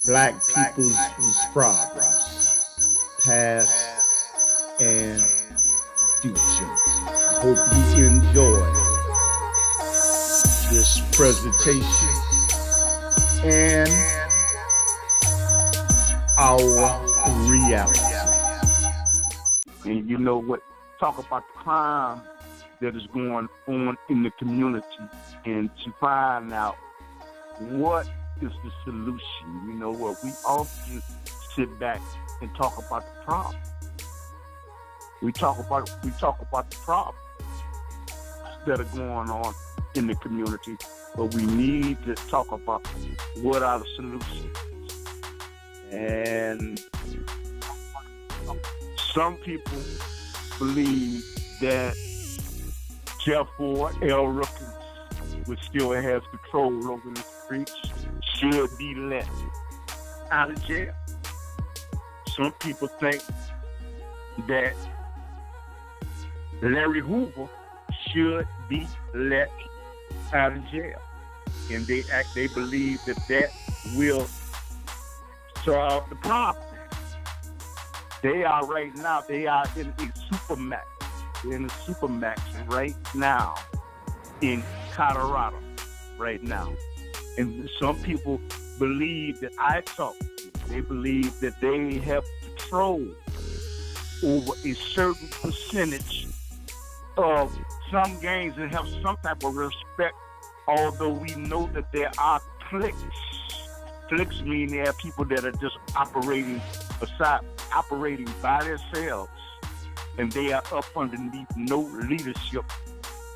black people's problems, past and future. I hope you enjoy this presentation and our reality. And you know what? Talk about the crime that is going on in the community and to find out what is the solution. You know what? We often sit back and talk about the problem. We talk about the problems that are going on in the community, but we need to talk about what are the solutions. And some people believe that therefore Rukn, which still has control over the streets, should be let out of jail. Some people think that Larry Hoover should be let out of jail, and they believe that will solve the problem. They are in a supermax. They're in a supermax right now in Colorado right now. And some people believe that they believe that they have control over a certain percentage of some gangs and have some type of respect, although we know that there are cliques. Cliques mean there are people that are just operating by themselves, and they are up underneath no leadership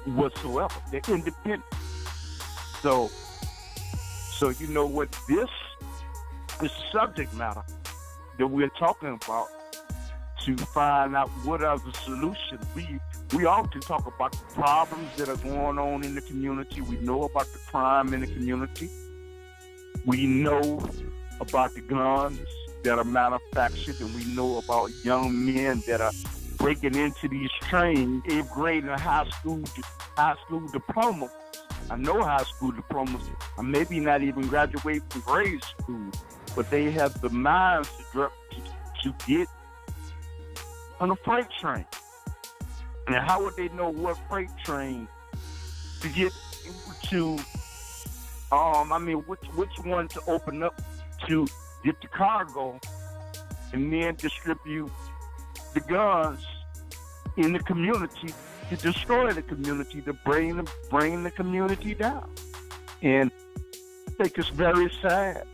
whatsoever. They're independent. So you know what, this subject matter that we're talking about, to find out what are the solutions. We often talk about the problems that are going on in the community. We know about the crime in the community. We know about the guns that are manufactured, and we know about young men that are breaking into these trains, 8th grade and high school diplomas. I know high school diplomas, or maybe not even graduate from grade school, but they have the minds to get on a freight train. And how would they know what freight train to get to? Which one to open up to get the cargo, and then distribute the guns in the community to destroy the community, to bring the community down. And I think it's very sad.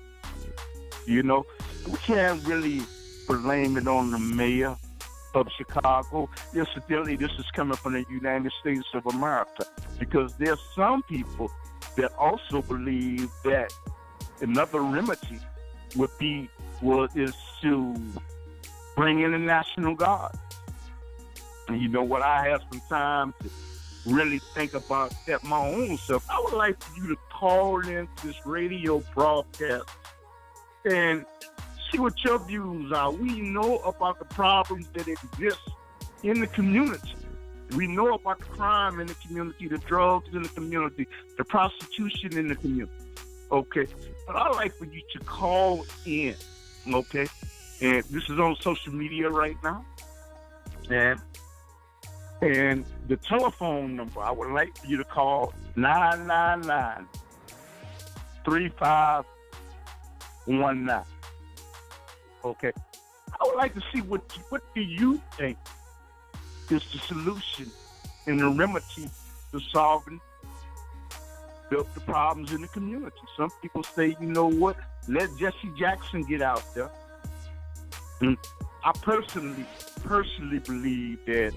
You know, we can't really blame it on the mayor of Chicago. Incidentally, this is coming from the United States of America, because there's some people that also believe that another remedy is to bring in the National Guard. And you know what, I have some time to really think about that my own self. I would like for you to call into this radio broadcast and see what your views are. We know about the problems that exist in the community. We know about the crime in the community, the drugs in the community, the prostitution in the community. Okay? But I'd like for you to call in, okay? And this is on social media right now. And the telephone number, I would like for you to call 999-3519. Okay? I would like to see what do you think is the solution and the remedy to solving the problems in the community. Some people say, you know what, let Jesse Jackson get out there. And I personally believe that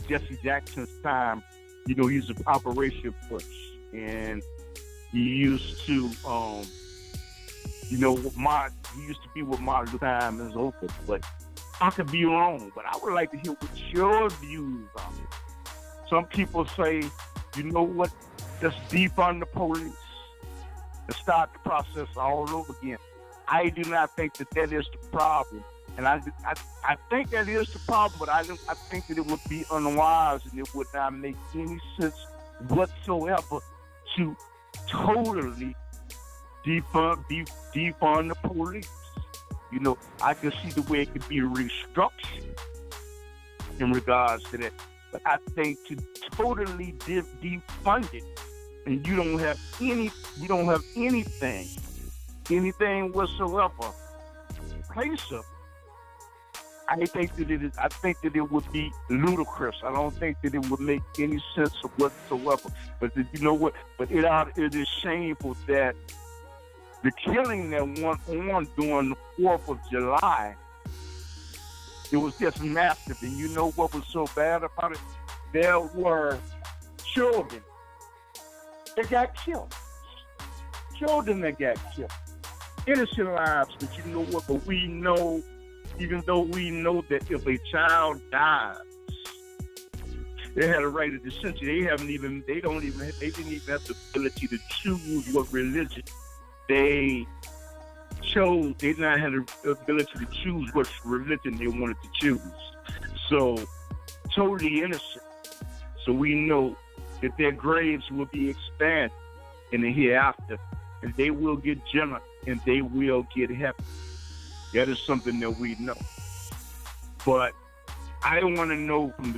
Jesse Jackson's time, you know, he's an Operation Push, and he used to, he used to be with Martin Luther time is open, but I could be wrong. But I would like to hear what your views are. Some people say, you know what, let's defund the police and start the process all over again. I do not think that is the problem. And I think that is the problem, but I think that it would be unwise and it would not make any sense whatsoever to totally defund the police. You know, I can see the way it could be restructured in regards to that. But I think to totally defund it, and you don't have anything whatsoever place of it. I think that it would be ludicrous. I don't think that it would make any sense whatsoever. But you know what? But it is shameful that the killing that went on during the 4th of July, it was just massive. And you know what was so bad about it? There were children that got killed. Children that got killed. Innocent lives, but you know what? But we know, even though we know that if a child dies, they had a right of dissent. They didn't even have the ability to choose what religion they chose. They did not have the ability to choose what religion they wanted to choose. So, totally innocent. So we know that their graves will be expanded in the hereafter, and they will get Jannah, and they will get heaven. That is something that we know. But I want to know from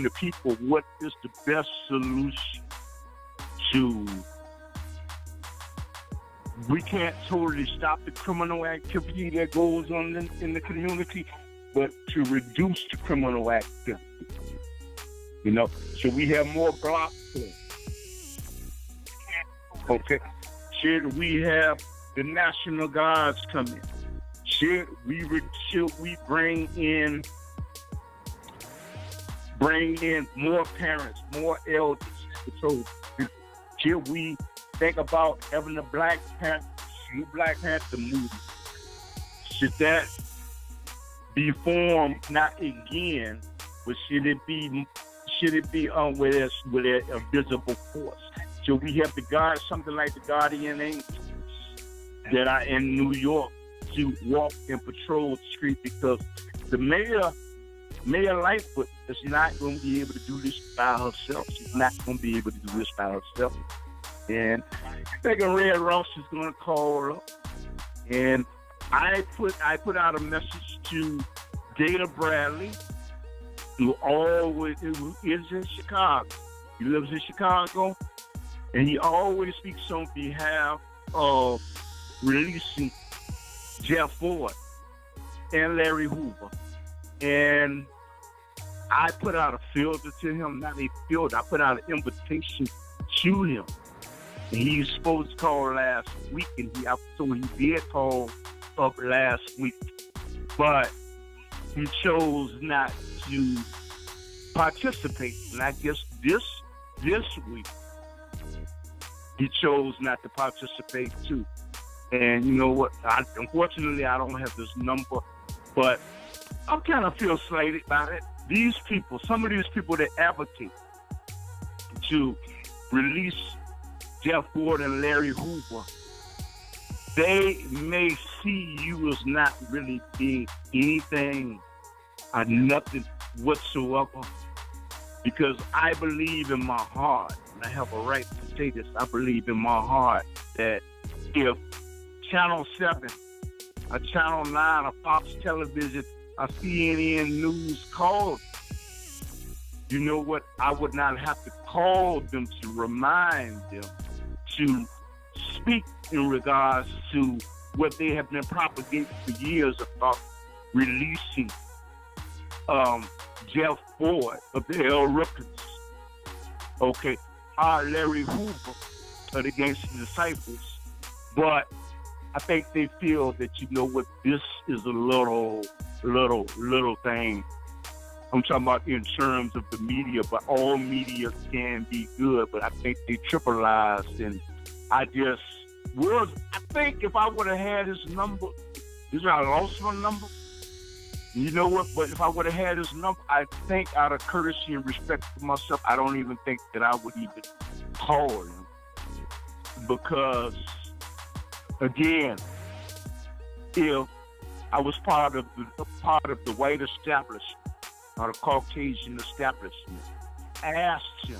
the people what is the best solution to. We can't totally stop the criminal activity that goes on in the community, but to reduce the criminal activity. You know, so we have more block points. Okay. Should we have the National Guards come in? Should we bring in more parents, more elders? So should we think about having a Black Panther movie? Should that be formed not again, but should it be with a visible force? Should we have the guard, something like the Guardian Angels that are in New York, to walk and patrol the street? Because the Mayor Lightfoot is not going to be able to do this by herself. She's not going to be able to do this by herself. And I think Red Ross is going to call her up. And I put out a message to Gator Bradley, who is in Chicago. He lives in Chicago, and he always speaks on behalf of releasing Jeff Ford and Larry Hoover. And I put out a filter to him, not a filter, I put out an invitation to him. And he was supposed to call last week, and he did call up last week, but he chose not to participate. And I guess this week, he chose not to participate too. And you know what? Unfortunately, I don't have this number, but I kind of feel slighted by it. These people, some of these people that advocate to release Jeff Ford and Larry Hoover, they may see you as not really being anything or nothing whatsoever. Because I believe in my heart, and I have a right to say this, I believe in my heart that if Channel 7, a Channel 9, a Fox Television, a CNN News called, you know what? I would not have to call them to remind them to speak in regards to what they have been propagating for years about releasing Jeff Ford of the Rukn, okay, Larry Hoover of the Gangster Disciples. But I think they feel that, you know what, this is a little thing. I'm talking about in terms of the media, but all media can be good, but I think they trivialized, and I think if I would have had his number, I lost my number. You know what? But if I would have had his number, I think out of courtesy and respect for myself, I don't even think that I would even call him. Because, again, if I was part of the white establishment or the Caucasian establishment, I asked him,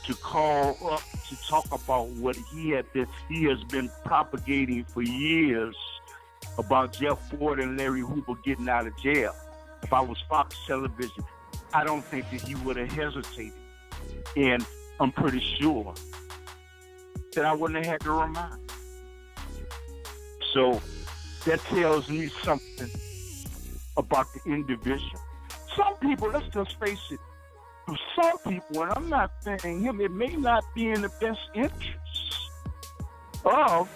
to call up to talk about what he has been propagating for years about Jeff Ford and Larry Hoover getting out of jail. If I was Fox Television, I don't think that he would have hesitated. And I'm pretty sure that I wouldn't have had to remind. So that tells me something about the individual. Some people, let's just face it, for some people, and I'm not saying him, it may not be in the best interest of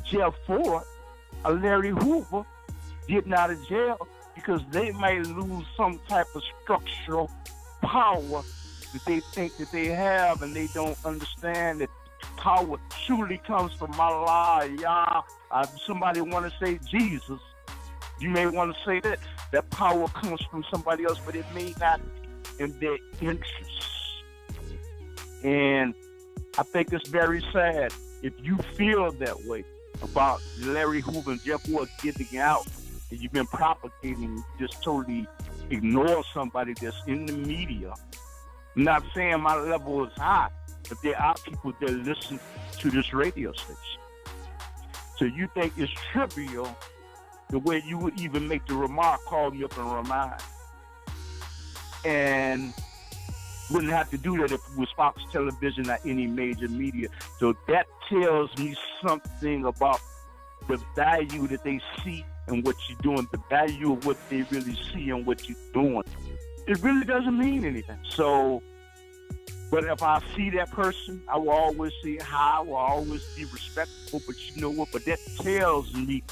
Jeff Ford or Larry Hoover getting out of jail, because they might lose some type of structural power that they think that they have, and they don't understand that power truly comes from Allah, Yah. Somebody want to say Jesus. You may want to say that power comes from somebody else, but it may not be in their interests. And I think it's very sad if you feel that way about Larry Hoover and Jeff Ford getting out, and you've been propagating, you just totally ignore somebody that's in the media. I'm not saying my level is high, but there are people that listen to this radio station. So you think it's trivial the way you would even make the remark, call me up and remind. And wouldn't have to do that if it was Fox Television or any major media. So that tells me something about the value that they see in what you're doing, the value of what they really see in what you're doing. It really doesn't mean anything. So, but if I see that person, I will always say hi, I will always be respectful, but you know what? But that tells me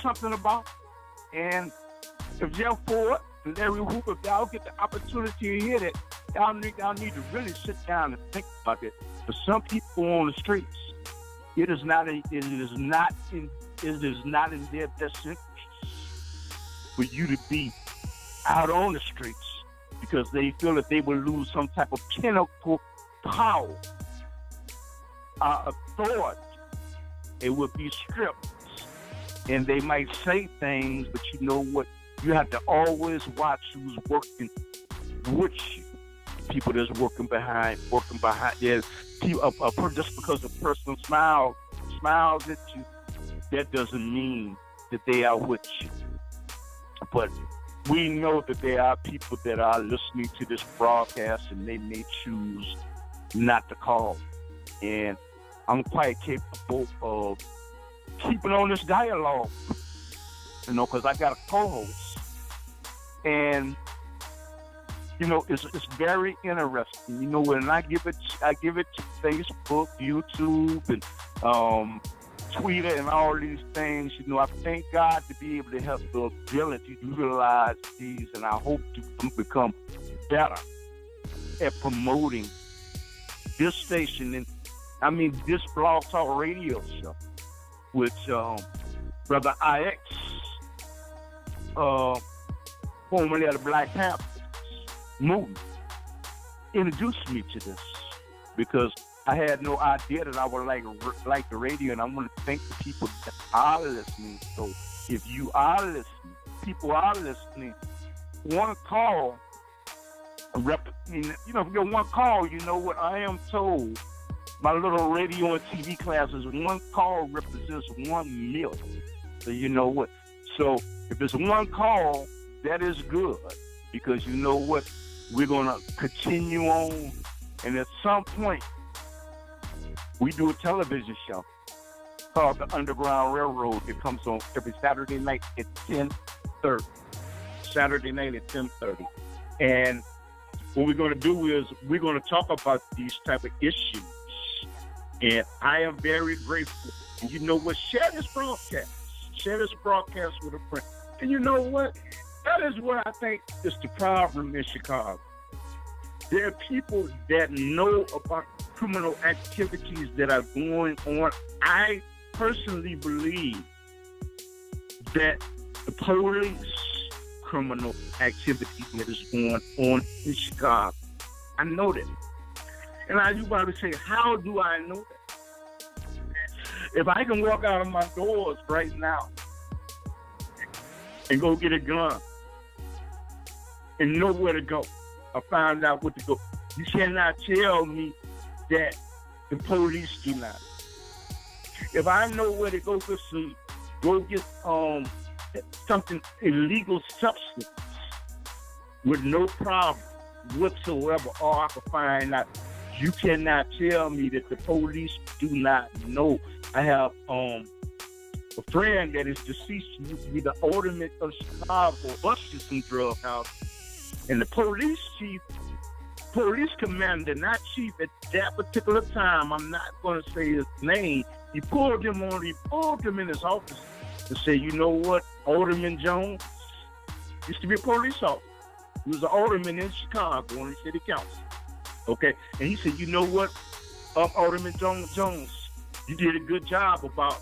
something about it. And if Jeff Ford and Larry Hoover, if y'all get the opportunity to hear that, y'all need to really sit down and think about it. For some people on the streets, it is not in their best interest for you to be out on the streets, because they feel that they will lose some type of pinnacle power, authority. It would be stripped, and they might say things, but you know what? You have to always watch who's working with you. People that's working behind. Yes, just because a person smiles at you, that doesn't mean that they are with you. But we know that there are people that are listening to this broadcast, and they may choose not to call. And I'm quite capable of keeping on this dialogue, because I got a co-host. And it's very interesting. When I give it to Facebook, YouTube, and Twitter, and all these things. I thank God to be able to have the ability to utilize these, and I hope to become better at promoting this station and this Blog Talk Radio show, which Brother IX, formerly of the Black Panthers movement, introduced me to this, because I had no idea that I would like the radio, and I want to thank the people that are listening. So if you are listening, people are listening, one call, if you get one call, you know what I am told, my little radio and TV classes, one call represents 1 million. So you know what? So if it's one call, that is good, because you know what? We're going to continue on, and at some point, we do a television show called The Underground Railroad. It comes on every Saturday night at 10:30. Saturday night at 10:30. And what we're going to do is we're going to talk about these type of issues. And I am very grateful. And you know what? Share this broadcast. Share this broadcast with a friend. And you know what? That is what I think is the problem in Chicago. There are people that know about criminal activities that are going on. I personally believe that the police criminal activity that is going on in Chicago, I know that. And you probably say, how do I know that? If I can walk out of my doors right now and go get a gun and know where to go, I find out what to go. You cannot tell me that the police do not. If I know where to go get something illegal substance with no problem whatsoever, or I can find out. You cannot tell me that the police do not know. I have a friend that is deceased, used to be the alderman of Chicago, busted some drug houses, and the police commander, not chief at that particular time, I'm not going to say his name, he pulled him in his office and said, you know what, Alderman Jones used to be a police officer. He was an alderman in Chicago on the city council. Okay, and he said, you know what, Alderman Jones, you did a good job about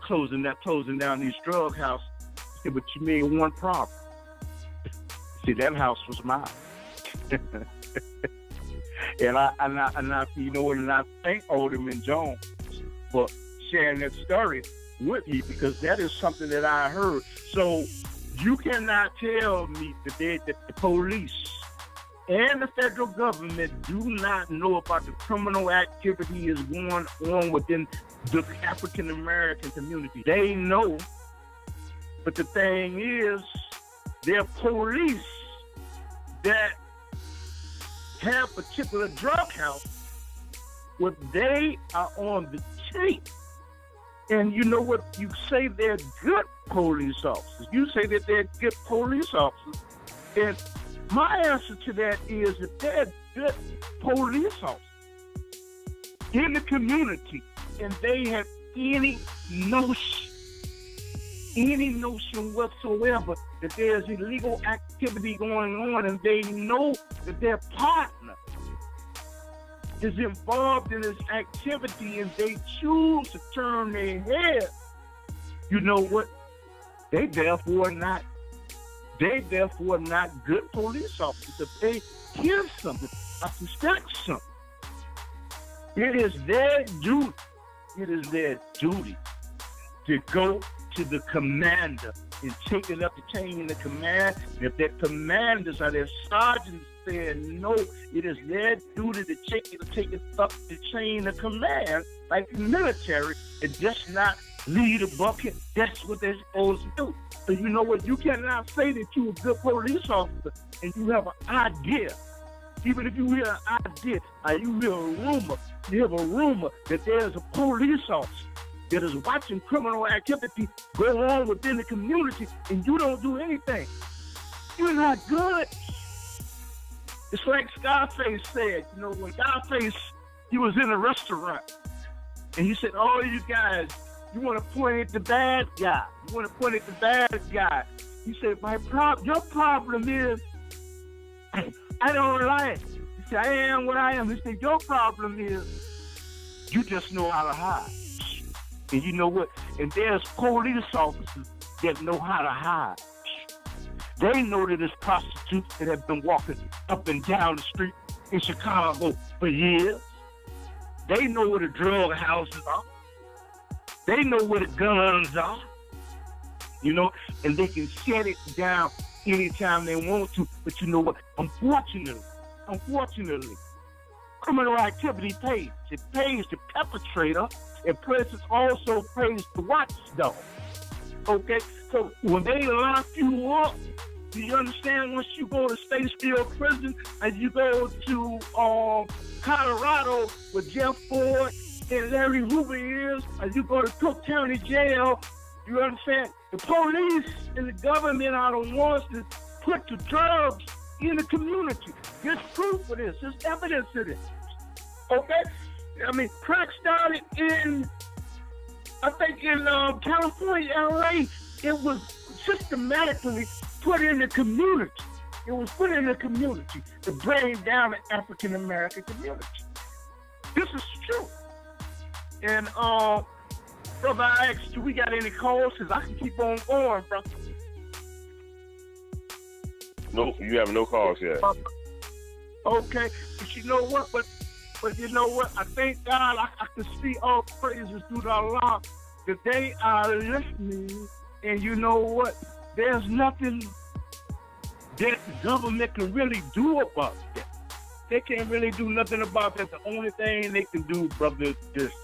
closing down these drug houses. He said, but you made one problem. See, that house was mine. and I, you know what, and I thank Alderman Jones for sharing that story with me, because that is something that I heard. So you cannot tell me today that the police and the federal government do not know about the criminal activity is going on within the African American community. They know, but the thing is, they're police that have particular drug house where they are on the tape. And you know what? You say they're good police officers. You say that they're good police officers. And my answer to that is that they're good police officers in the community, and they have any notion whatsoever that there's illegal activity going on, and they know that their partner is involved in this activity, and they choose to turn their head, you know what? They therefore not good police officers. If they hear something, I suspect something, it is their duty to go to the commander and take it up the chain in the command. And if their commanders or their sergeants saying no, it is their duty to take it up the chain of command, like the military, and just not lead a bucket. That's what they're supposed to do. So you know what? You cannot say that you're a good police officer and you have an idea. Even if you hear an idea, or you have a rumor that there's a police officer that is watching criminal activity go on within the community, and you don't do anything. You're not good. It's like Scarface said, you know, when Scarface, he was in a restaurant, and he said, all you guys, you want to point at the bad guy. You want to point at the bad guy. He said, your problem is, I don't lie. He said, I am what I am. He said, your problem is, you just know how to hide. And you know what? And there's police officers that know how to hide. They know that there's prostitutes that have been walking up and down the street in Chicago for years. They know where the drug houses are. They know where the guns are. You know, and they can shut it down anytime they want to. But you know what? Unfortunately, criminal activity pays. It pays the perpetrator, and places also pays the watchdog. Okay? So when they lock you up, do you understand, once you go to Statesville Prison and you go to Colorado where Jeff Ford and Larry Hoover is, and you go to Cook County Jail, you understand? The police and the government are the ones that put the drugs in the community. There's proof of this. There's evidence of this. Okay? I mean, crack started in, I think in California, LA. It was systematically put in the community. It was put in the community to bring down the African American community. This is true. And Brother Alex, do we got any calls? Because I can keep on going, bro. Nope, you have no calls yet. Okay, but you know what? But you know what? I thank God I can see all praises through the Allah that they are listening. And you know what? There's nothing that the government can really do about that. they can't really do nothing about that. The only thing they can do, brother, is just,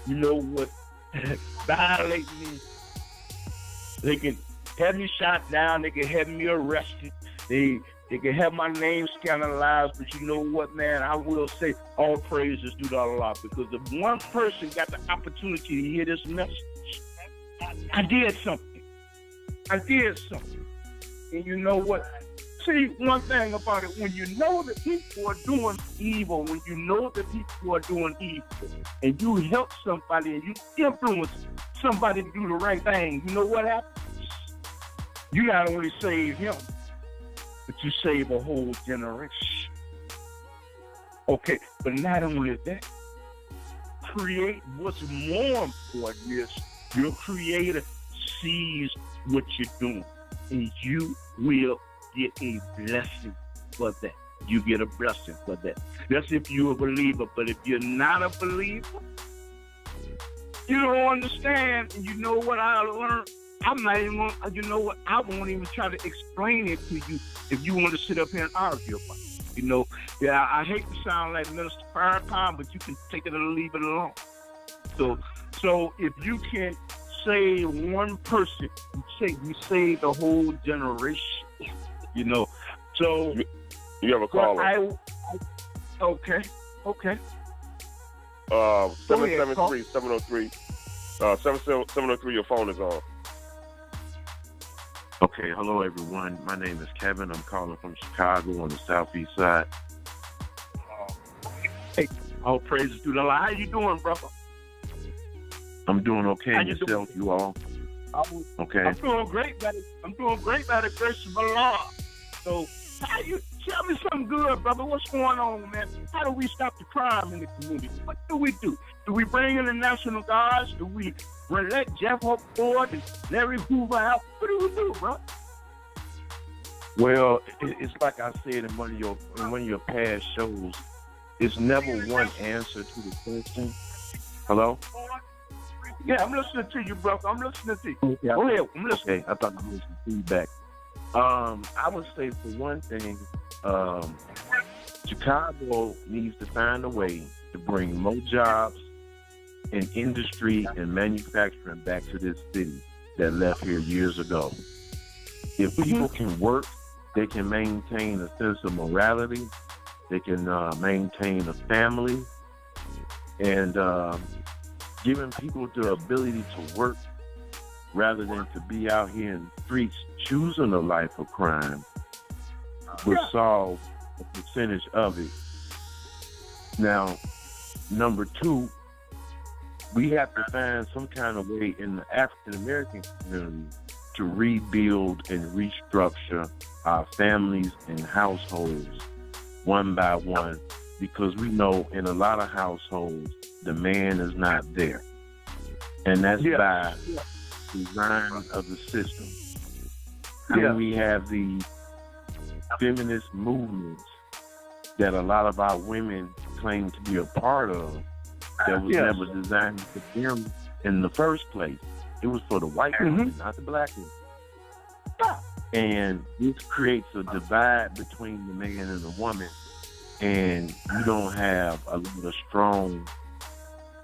you know what, violate me. They can have me shot down. They can have me arrested. They can have my name scandalized. But you know what, man? I will say all praises due to Allah, because if one person got the opportunity to hear this message, I did something. And you know what? See, one thing about it, when you know that people are doing evil, and you help somebody and you influence somebody to do the right thing, you know what happens? You not only save him, but you save a whole generation. Okay, but not only that, create what's more important is your creator sees what you're doing, and you will get a blessing for that. You get a blessing for that. That's if you're a believer. But if you're not a believer, you don't understand. And you know what I learned? I'm not even going to, you know what? I won't even try to explain it to you if you want to sit up here and argue about it. You know, yeah, I hate to sound like Minister Farrakhan, but you can take it or leave it alone. So if you can save one person, you save the whole generation. You know, so you have a caller. Okay. 773-703. 703. Your phone is on. Okay, hello everyone. My name is Kevin. I'm calling from Chicago on the southeast side. Hey, all praises to Allah. How you doing, brother? I'm doing okay. And yourself, you all? Okay. I'm doing great by the grace of Allah. So, how you tell me something good, brother? What's going on, man? How do we stop the crime in the community? What do we do? Do we bring in the National Guards? Do we let Jeff Ford and Larry Hoover out? What do we do, bro? Well, it's like I said in one of your past shows. It's never one answer to the question. Hello? Yeah, I'm listening to you, brother. I'm listening to you. Okay. Go ahead. I'm listening. Okay, I thought you had some feedback. I would say for one thing, Chicago needs to find a way to bring more jobs in industry and manufacturing back to this city that left here years ago. If people can work, they can maintain a sense of morality, they can maintain a family, and giving people the ability to work rather than to be out here in the streets choosing a life of crime would solve a percentage of it. Now, number two, we have to find some kind of way in the African American community to rebuild and restructure our families and households one by one, because we know in a lot of households the man is not there, and that's by design of the system. Then we have the feminist movements that a lot of our women claim to be a part of, that was never designed for them in the first place. It was for the white women, not the black women. And this creates a divide between the man and the woman, and you don't have a lot of strong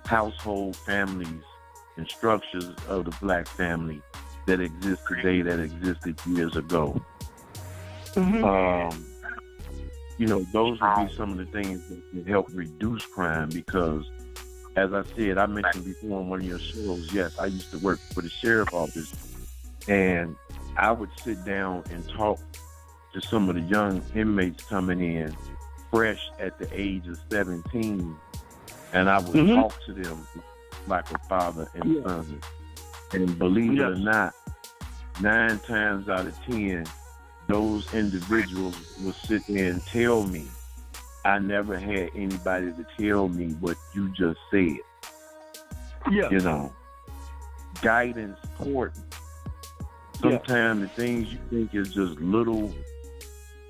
household families and structures of the black family that exist today that existed years ago. You know, those would be some of the things that can help reduce crime, because, as I said, I mentioned before on one of your shows, yes, I used to work for the sheriff's office, and I would sit down and talk to some of the young inmates coming in fresh at the age of 17, and I would talk to them like a father and son. And believe it or not, 9 times out of 10, those individuals will sit there and tell me, I never had anybody to tell me what you just said. You know, guidance important. Sometimes the things you think is just little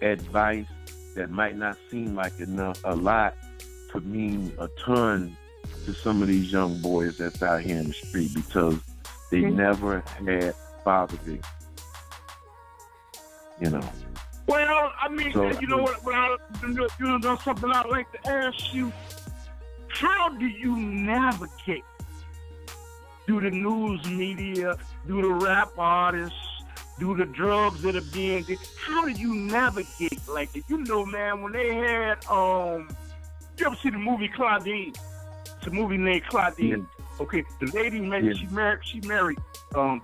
advice that might not seem like a lot, could mean a ton to some of these young boys that's out here in the street, because they never had father figure. You know. Well, I mean, So, you know what? You know something I'd like to ask you. How do you navigate through the news media, through the rap artists, through the drugs that are being? How do you navigate like that? You know, man, when they had you ever see the movie Claudine? It's a movie named Claudine. Yeah. Okay, the lady she married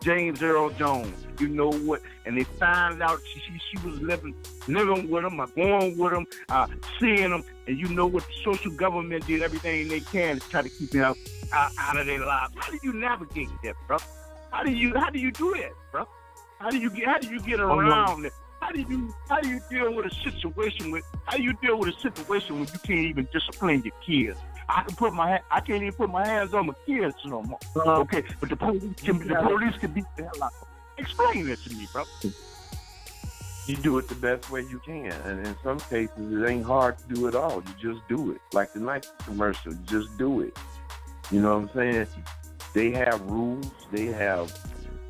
James Earl Jones. You know what? And they found out she was living with him, or going with him, seeing him. And you know what? The social government did everything they can to try to keep him out of their lives. How do you navigate that, bro? How do you do that, bro? How do you get around it? How do you deal with a situation when you can't even discipline your kids? I can't even put my hands on my kids no more. Okay, but the police can beat the hell out of them. Explain that to me, bro. You do it the best way you can, and in some cases it ain't hard to do it all. You just do it, like the Nike commercial. You just do it. You know what I'm saying? They have rules. They have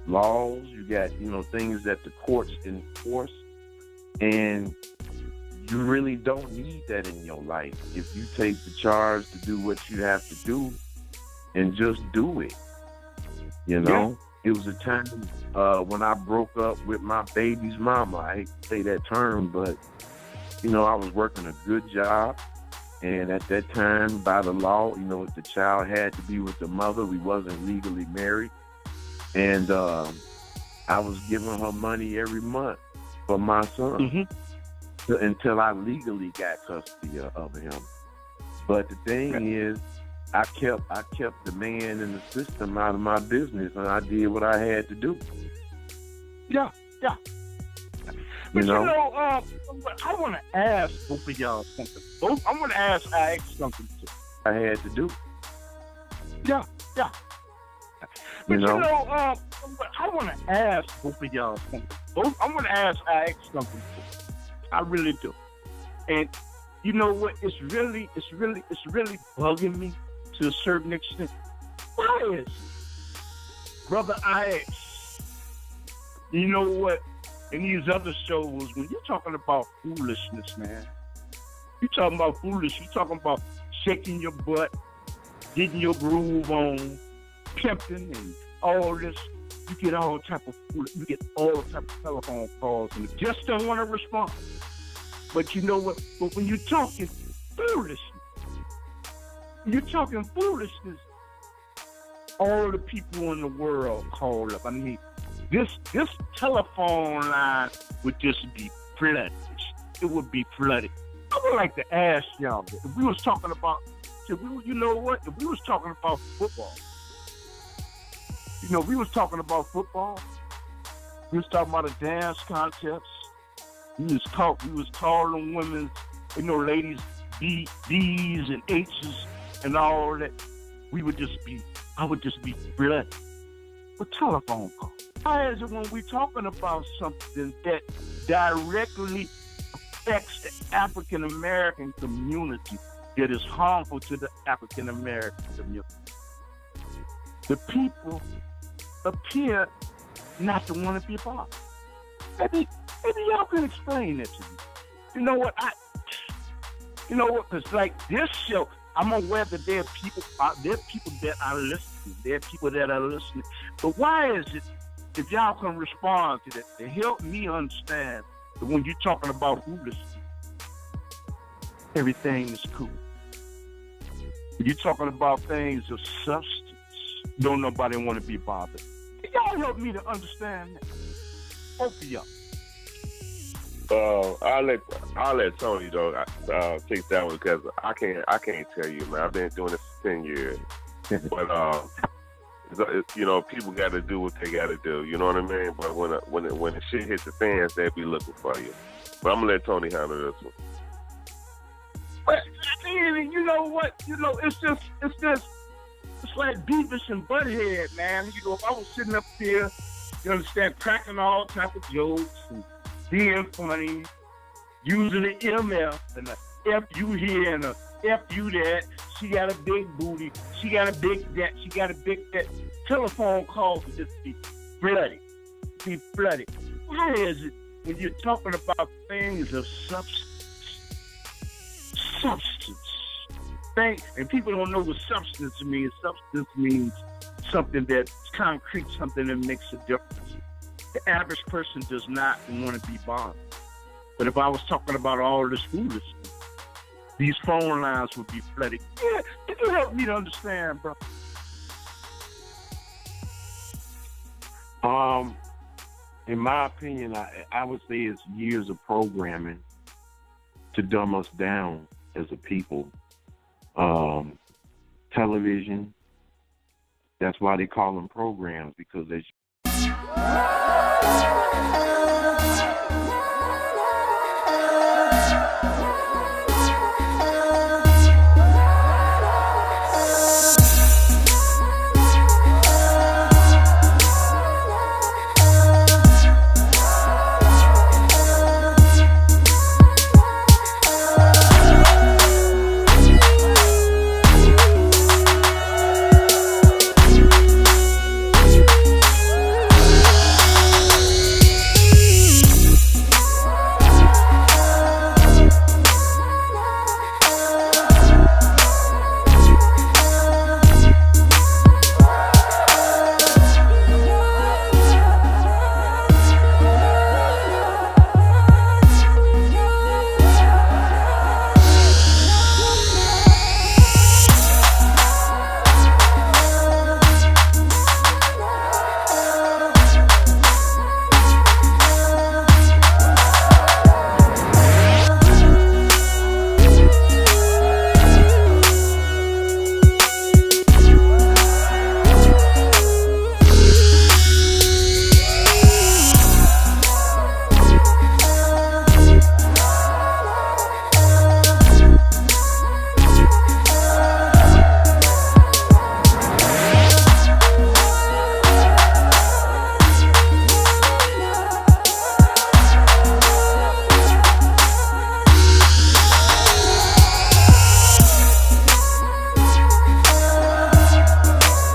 laws. You got things that the courts enforce, and you really don't need that in your life if you take the charge to do what you have to do and just do it. You know, It was a time when I broke up with my baby's mama. I hate to say that term, but, I was working a good job. And at that time, by the law, the child had to be with the mother. We wasn't legally married. And I was giving her money every month for my son. Mm-hmm. Until I legally got custody of him. But the thing is, I kept the man in the system out of my business, and I did what I had to do. Yeah. But I want to ask both of y'all something. I want to ask ADX something too. I had to do. Yeah. But I want to ask both of y'all something. I want to ask ADX something too. I really do. And you know what? It's really bugging me to a certain extent. Why is it? Brother ADX, you know what? In these other shows, when you're talking about foolishness, man, you're talking about foolishness. You're talking about shaking your butt, getting your groove on, pimping, and all this. You get all type of telephone calls, and you just don't want to respond. But you know what? But when you're talking foolishness, all the people in the world call up. I mean, this telephone line would just be flooded. It would be flooded. I would like to ask y'all, if we was talking about, if we was talking about football. We was talking about football. We was talking about a dance contest. We was calling women, ladies, B's and H's and all that. I would just be blood. But telephone call. Why is it when we're talking about something that directly affects the African American community, that is harmful to the African American community, the people appear not to want to be bothered? Maybe y'all can explain it to me. You know what? Because like this show, I'm aware that there are people that are listening. There are people that are listening. But why is it, if y'all can respond to that, to help me understand that when you're talking about foolishness, everything is cool. When you're talking about things of substance, don't nobody want to be bothered. Can y'all help me to understand that? Both of y'all. I'll let Tony though take that one, because I can't tell you, man. I've been doing this for 10 years, but people got to do what they got to do. You know what I mean? But when the shit hits the fans, they be looking for you. But I'm gonna let Tony handle this one. But I mean, you know what? It's like Beavis and Butthead, man. If I was sitting up here, you understand, cracking all type of jokes and being funny, using the MF and the F you here and the F you that. She got a big booty. She got a big that. She got a big that. Telephone calls would just be flooded. Why is it when you're talking about things of substance, and people don't know what substance means. Substance means something that's concrete, something that makes a difference. The average person does not want to be bothered. But if I was talking about all this foolishness, these phone lines would be flooded. Yeah, can you help me to understand, bro? In my opinion, I would say it's years of programming to dumb us down as a people. Television, that's why they call them programs, because they